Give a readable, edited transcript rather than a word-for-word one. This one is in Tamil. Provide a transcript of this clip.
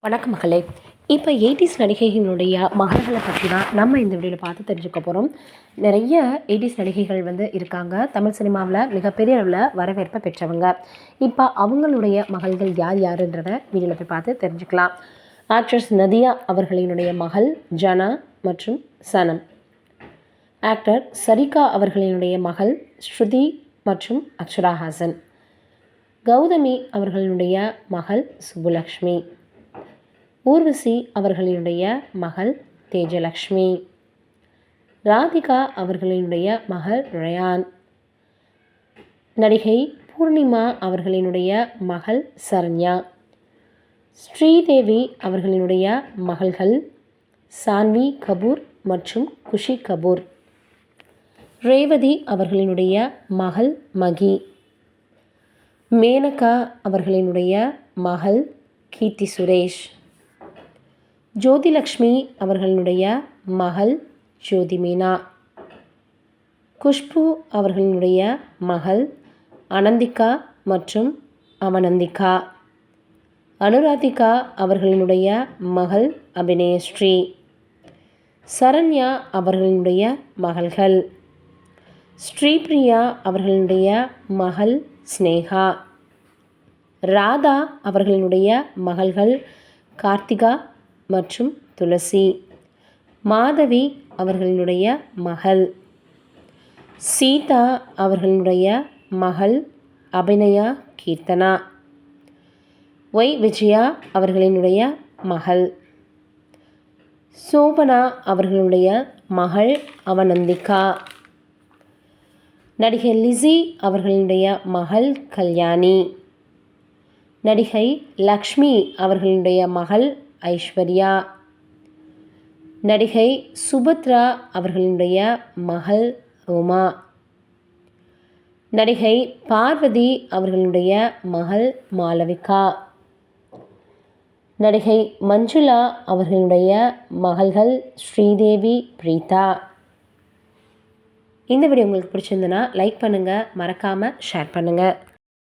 வணக்கம் மகளே. இப்போ 80s நடிகைகளுடைய மகள்களை பற்றி தான் நம்ம இந்த வீடியோவில் பார்த்து தெரிஞ்சுக்க போகிறோம். நிறைய 80s நடிகைகள் இருக்காங்க. தமிழ் சினிமாவில் மிகப்பெரிய அளவில் வரவேற்பை பெற்றவங்க. இப்போ அவங்களுடைய மகள்கள் யார் யாருன்றதை வீடியோவில் போய் பார்த்து தெரிஞ்சுக்கலாம். ஆக்ட்ரஸ் நதியா அவர்களினுடைய மகள் ஜனா மற்றும் சனம். ஆக்டர் சரிகா அவர்களினுடைய மகள் ஸ்ருதி மற்றும் அக்ஷரா ஹாசன். கௌதமி அவர்களுடைய மகள் சுப்புலக்ஷ்மி. ஊர்வசி அவர்களினுடைய மகள் தேஜலக்ஷ்மி. ராதிகா அவர்களினுடைய மகள் ரயான். நடிகை பூர்ணிமா அவர்களினுடைய மகள் சரண்யா. ஸ்ரீதேவி அவர்களினுடைய மகள்கள் சான்வி கபூர் மற்றும் குஷி கபூர். ரேவதி அவர்களினுடைய மகள் மகி. மேனகா அவர்களினுடைய மகள் கீர்த்தி சுரேஷ். ஜோதிலக்ஷ்மி அவர்களுடைய மகள் ஜோதி மீனா. குஷ்பு அவர்களுடைய மகள் அனந்திகா மற்றும் அவனந்திகா. அனுராதிகா அவர்களுடைய மகள் அபிநயஸ்ரீ. சரண்யா அவர்களுடைய மகள்கள் ஸ்ரீபிரியா அவர்களுடைய மகள் ஸ்னேகா. ராதா அவர்களுடைய மகள்கள் கார்த்திகா மற்றும் துளசி. மாதவி அவர்களுடைய மகள். சீதா அவர்களுடைய மகள் அபிநயா கீர்த்தனா. ஒய் விஜயா அவர்களினுடைய மகள். சோபனா அவர்களுடைய மகள் அவனந்திகா. நடிகை லிசி அவர்களுடைய மகள் கல்யாணி. நடிகை லக்ஷ்மி அவர்களுடைய மகள் ஐஸ்வர்யா. நடிகை சுபத்ரா அவர்களுடைய மகள் உமா. நடிகை பார்வதி அவர்களுடைய மகள் மாளவிகா. நடிகை மஞ்சுளா அவர்களுடைய மகள்கள் ஸ்ரீதேவி பிரீதா. இந்த வீடியோ உங்களுக்கு பிடிச்சிருந்ததுன்னா லைக் பண்ணுங்கள், மறக்காமல் ஷேர் பண்ணுங்கள்.